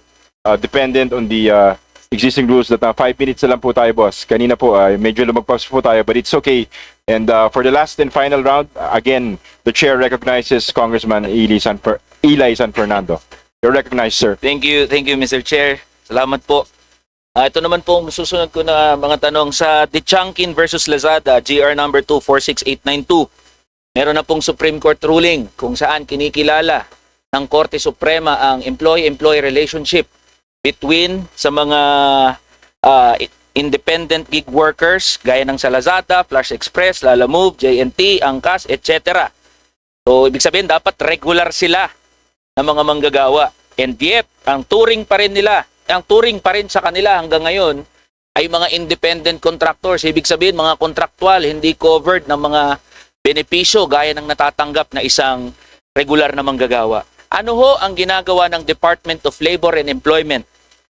dependent on the existing rules that 5 minutes na lang po tayo, boss. Kanina po, medyo lumagpas po tayo, but it's okay. And for the last and final round, again, the chair recognizes Congressman Eli San Fernando. You're recognized, sir. Thank you, Mr. Chair. Salamat po. Ito naman po ang susunod ko na mga tanong sa Dichangkin versus Lazada, GR number 246892. Meron na pong Supreme Court ruling kung saan kinikilala ng Korte Suprema ang employee-employee relationship between sa mga independent gig workers gaya ng sa Lazada, Flash Express, Lalamove, JNT, Angkas, etc. So ibig sabihin dapat regular sila ng mga manggagawa. And yet, ang turing pa rin sa kanila hanggang ngayon ay mga independent contractors. Ibig sabihin, mga kontraktual, hindi covered ng mga benepisyo gaya ng natatanggap na isang regular na manggagawa. Ano ho ang ginagawa ng Department of Labor and Employment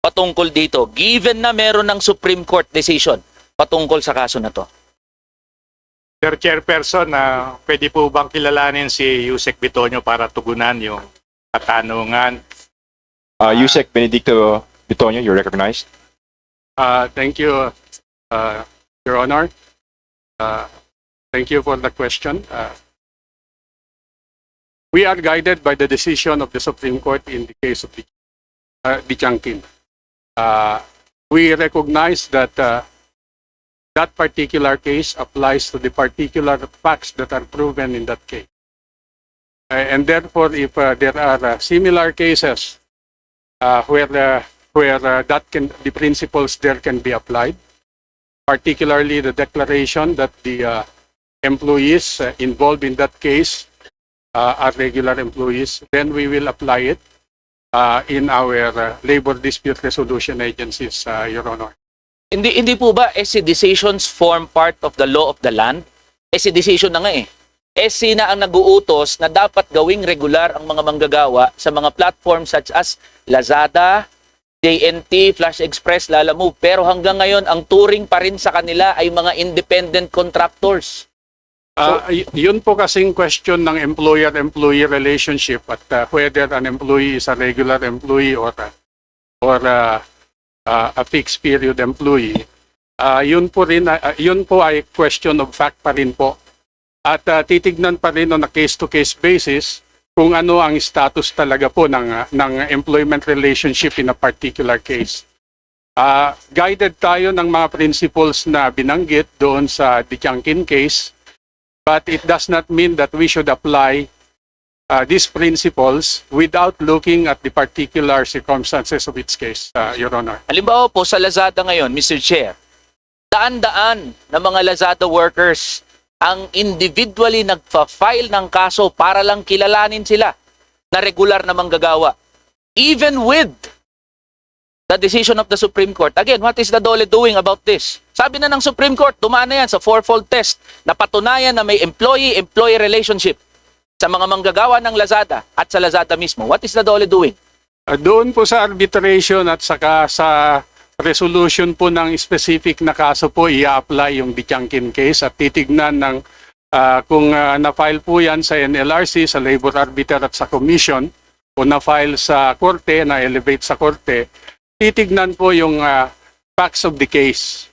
patungkol dito, given na meron ng Supreme Court decision patungkol sa kaso na to? Sir Chairperson, pwede po bang kilalanin si Yusek Bitonio para tugunan yung katanungan? Yusek Benedicto Bitonio, you're recognized. Thank you, Your Honor. Thank you for the question. We are guided by the decision of the Supreme Court in the case of the Changkin. We recognize that that particular case applies to the particular facts that are proven in that case. And therefore, if there are similar cases where the principles there can be applied, particularly the declaration that the employees involved in that case are regular employees, then we will apply it in our labor dispute resolution agencies, Your Honor. Hindi po ba SC decisions form part of the law of the land? SC decision na nga eh. SC na ang nag-uutos na dapat gawing regular ang mga manggagawa sa mga platforms such as Lazada, JNT, Flash Express, Lalamove. Pero hanggang ngayon, ang turing pa rin sa kanila ay mga independent contractors. Yun po kasing question ng employer-employee relationship at whether an employee is a regular employee or a fixed period employee. Yun po ay question of fact pa rin po. At titignan pa rin on a case-to-case basis kung ano ang status talaga po ng employment relationship in a particular case. Guided tayo ng mga principles na binanggit doon sa Dichangkin case, but it does not mean that we should apply these principles without looking at the particular circumstances of its case, Your Honor. Halimbawa po sa Lazada ngayon, Mr. Chair, daan-daan na mga Lazada workers ang individually nagfa-file ng kaso para lang kilalanin sila na regular na manggagawa. Even with the decision of the Supreme Court. Again, what is the DOLE doing about this? Sabi na ng Supreme Court, dumaan na yan sa fourfold test na patunayan na may employee-employee relationship sa mga manggagawa ng Lazada at sa Lazada mismo. What is the DOLE doing? Doon po sa arbitration at saka sa resolution po ng specific na kaso po, i-apply yung Dichangkin case at titignan ng kung na-file po yan sa NLRC, sa Labor Arbiter at sa Commission o na-file sa Korte, na-elevate sa Korte, titignan po yung facts of the case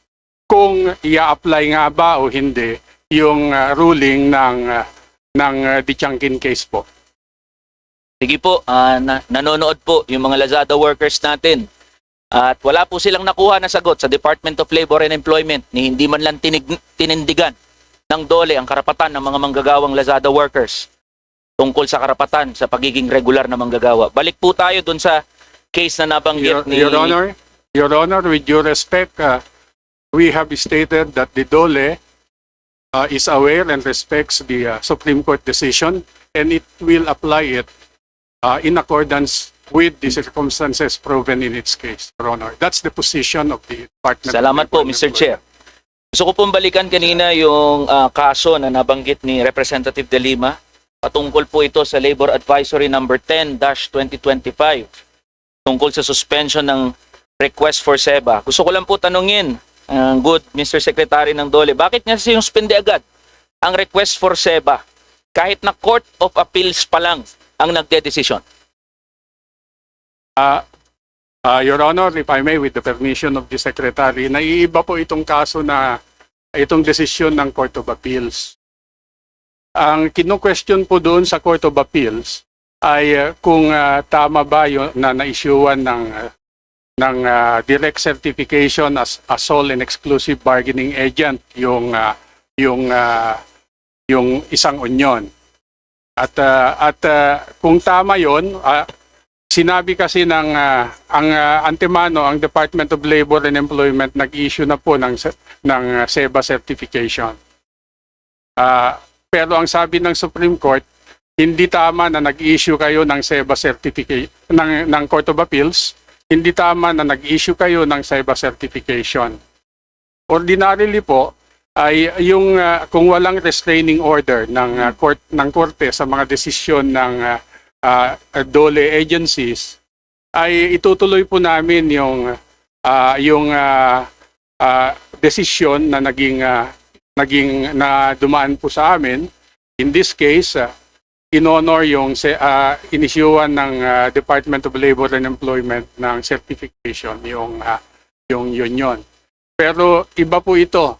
kung i-apply nga ba o hindi yung ruling ng Dichangkin case po. Sige po, nanonood po yung mga Lazada workers natin. At wala po silang nakuha na sagot sa Department of Labor and Employment ni hindi man lang tinindigan ng DOLE ang karapatan ng mga manggagawang Lazada workers tungkol sa karapatan sa pagiging regular na manggagawa. Balik po tayo dun sa case na nabanggit ni... Your Honor, with due respect, we have stated that the DOLE is aware and respects the Supreme Court decision and it will apply it in accordance with the circumstances proven in its case, Your Honor. That's the position of the Department. Salamat po, Mr. Chair. Gusto ko pong balikan kanina yung kaso na nabanggit ni Representative De Lima. Patungkol po ito sa Labor Advisory number 10-2025 tungkol sa suspension ng request for SEBA. Gusto ko lang po tanungin, good Mr. Secretary ng DOLE, bakit niya sinuspende agad ang request for SEBA kahit na Court of Appeals pa lang ang nagdedesisyon? Your Honor, if I may, with the permission of the Secretary, naiiba po itong kaso na itong desisyon ng Court of Appeals. Ang kino-question po doon sa Court of Appeals ay kung tama ba yung na na-issuean ng direct certification as a sole and exclusive bargaining agent yung isang union. At kung tama yon, sinabi kasi ng ang antemano, ang Department of Labor and Employment nag-issue na po ng SEBA certification. Pero ang sabi ng Supreme Court, hindi tama na nag-issue kayo ng SEBA certificate ng Court of Appeals, hindi tama na nag-issue kayo ng SEBA certification. Ordinarily po ay yung kung walang restraining order ng korte sa mga desisyon ng DOLE agencies, ay itutuloy po namin yung desisyon na naging na dumaan po sa amin. In this case, in-honor yung inisyuan ng Department of Labor and Employment ng certification, yung union. Pero iba po ito.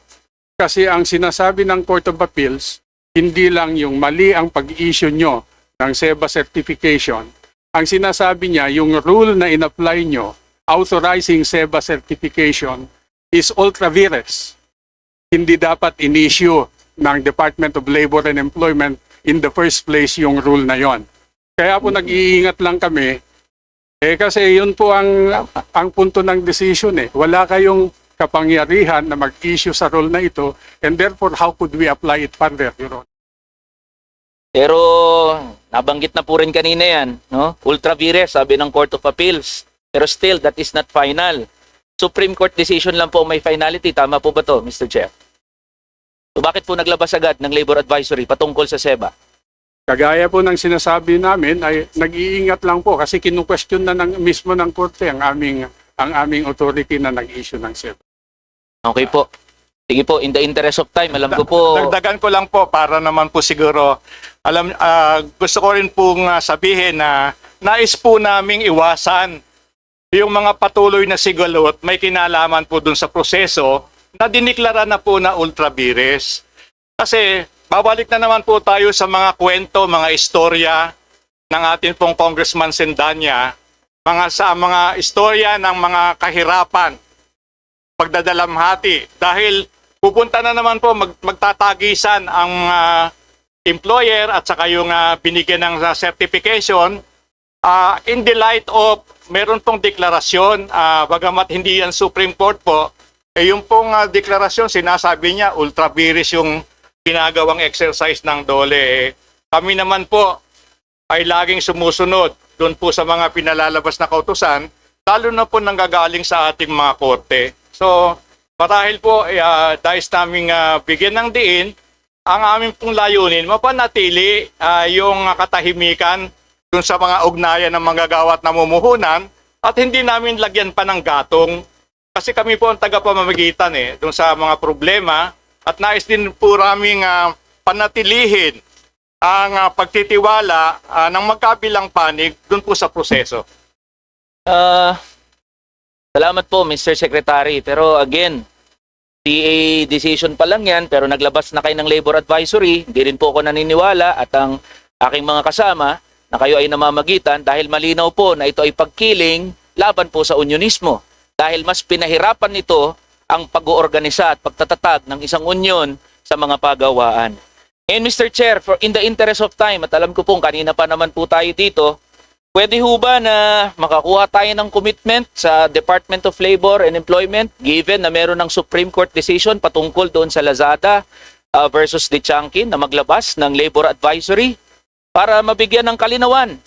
Kasi ang sinasabi ng Court of Appeals, hindi lang yung mali ang pag-issue nyo ng SEBA certification. Ang sinasabi niya, yung rule na in-apply nyo, authorizing SEBA certification, is ultra vires. Hindi dapat in-issue ng Department of Labor and Employment in the first place yung rule na yon. Kaya po nag-iingat lang kami, kasi yun po ang punto ng decision. Wala kayong kapangyarihan na mag-issue sa rule na ito, and therefore how could we apply it further, Your Honor? Pero nabanggit na po rin kanina yan, no? Ultra vires, sabi ng Court of Appeals. Pero still, that is not final. Supreme Court decision lang po may finality. Tama po ba to, Mr. Chair? So bakit po naglabas agad ng Labor Advisory patungkol sa SEBA? Kagaya po ng sinasabi namin, ay nag-iingat lang po kasi kinu-question na mismo ng korte ang aming authority na nag-issue ng SEBA. Okay po. Sige po, in the interest of time, alam ko po... Dagdagan ko lang po para naman po siguro, gusto ko rin pong sabihin na nais po naming iwasan yung mga patuloy na sigalot may kinalaman po dun sa proseso na diniklara na po na ultra vires. Kasi babalik na naman po tayo sa mga kwento, mga istorya ng ating pong Congressman Sendanya, mga istorya ng mga kahirapan, pagdadalamhati. Dahil pupunta na naman po, magtatagisan ang employer at saka yung binigyan ng certification in the light of meron pong deklarasyon, bagamat hindi yan Supreme Court po, yung pong deklarasyon, sinasabi niya, ultra vires yung ginagawang exercise ng DOLE. Kami naman po ay laging sumusunod doon po sa mga pinalalabas na kautusan, lalo na po nanggagaling sa ating mga korte. So, marahil po, dahil naming bigyan ng diin, ang aming pong layunin, mapanatili yung katahimikan dun sa mga ugnayan ng manggagawa at namumuhunan at hindi namin lagyan pa ng gatong kasi kami po ang tagapamamagitan dun sa mga problema at nais din po raming panatilihin ang pagtitiwala ng magkabilang panig dun po sa proseso. Salamat po, Mr. Secretary. Pero again, TA decision pa lang yan, pero naglabas na kayo ng Labor Advisory. Hindi rin po ako naniniwala at ang aking mga kasama na kayo ay namamagitan dahil malinaw po na ito ay pagkiling laban po sa unionismo. Dahil mas pinahirapan nito ang pag-oorganisa at pagtatatag ng isang union sa mga pagawaan. And Mr. Chair, in the interest of time, at alam ko pong kanina pa naman po tayo dito, pwede ho ba na makakuha tayo ng commitment sa Department of Labor and Employment given na meron ng Supreme Court decision patungkol doon sa Lazada versus Dichangkin na maglabas ng Labor Advisory para mabigyan ng kalinawan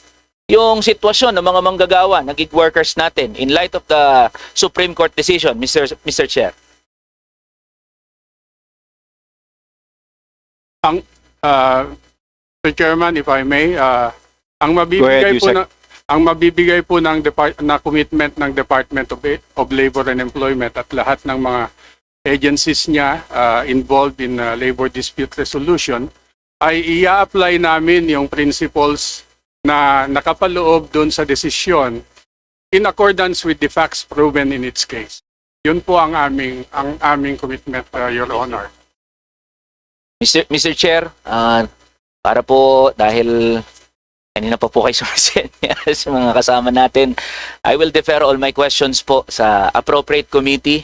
yung sitwasyon ng mga manggagawa, ng gig workers natin in light of the Supreme Court decision, Mr. Chair? Mr. Chairman, if I may, ang Go ahead, mabibigay po ng commitment ng Department of Labor and Employment at lahat ng mga agencies niya involved in labor dispute resolution ay i-apply namin yung principles na nakapaloob doon sa desisyon in accordance with the facts proven in its case. Yun po ang aming commitment, Your Honor. Mr. Chair, para po dahil kanina pa po kayo sumasenya sa mga kasama natin, I will defer all my questions po sa appropriate committee,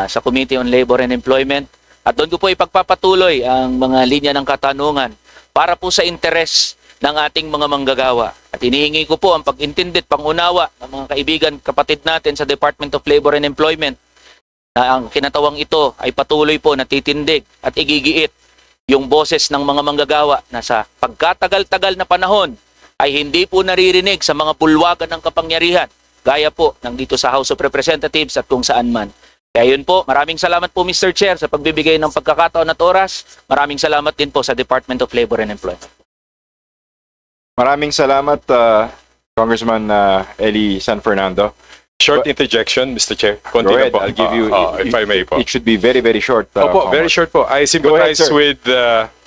sa Committee on Labor and Employment. At doon ko po ipagpapatuloy ang mga linya ng katanungan para po sa interes ng ating mga manggagawa. At hinihingi ko po ang pag-intindi at pangunawa ng mga kaibigan, kapatid natin sa Department of Labor and Employment na ang kinatawang ito ay patuloy po na titindig at igigiit yung boses ng mga manggagawa na sa pagkatagal-tagal na panahon ay hindi po naririnig sa mga bulwagan ng kapangyarihan, gaya po ng dito sa House of Representatives at kung saan man. Kaya yun po, maraming salamat po Mr. Chair sa pagbibigay ng pagkakataon at oras. Maraming salamat din po sa Department of Labor and Employment. Maraming salamat, Congressman Eli San Fernando. Short interjection, Mr. Chair. Konti Go ahead, lang po. I'll give you, if I may po. It should be very, very short. Opo, Kong. very short po. I Go ahead, sympathize sir. with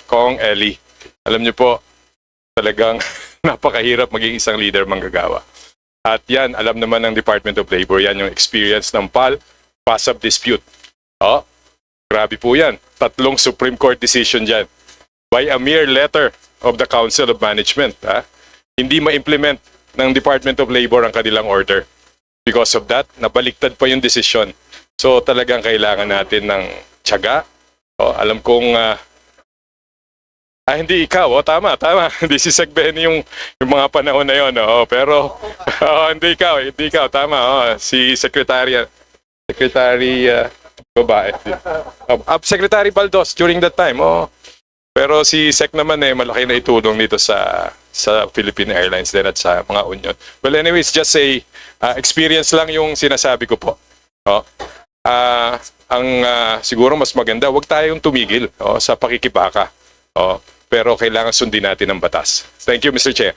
Kong Eli. Alam niyo po, talagang napakahirap maging isang leader manggagawa. At yan, alam naman ng Department of Labor, yan yung experience ng PAL, pass-up dispute. Oh, grabe po yan. 3 Supreme Court decision dyan. By a mere letter of the Council of Management. Hindi ma-implement ng Department of Labor ang kanilang order. Because of that, nabaliktad pa yung desisyon. So talagang kailangan natin ng tiyaga. Alam kong hindi ikaw. Tama. Hindi si Secben yung mga panahon na yon. Pero hindi ikaw. Tama. Si Secretary babae. Secretary Baldos during that time. Pero si Sec naman malaki na itulong dito sa Philippine Airlines din at sa mga union. Well, anyways, just say experience lang yung sinasabi ko po. Siguro mas maganda, wag tayong tumigil sa pakikibaka. Pero kailangan sundin natin ang batas. Thank you, Mr. Chair.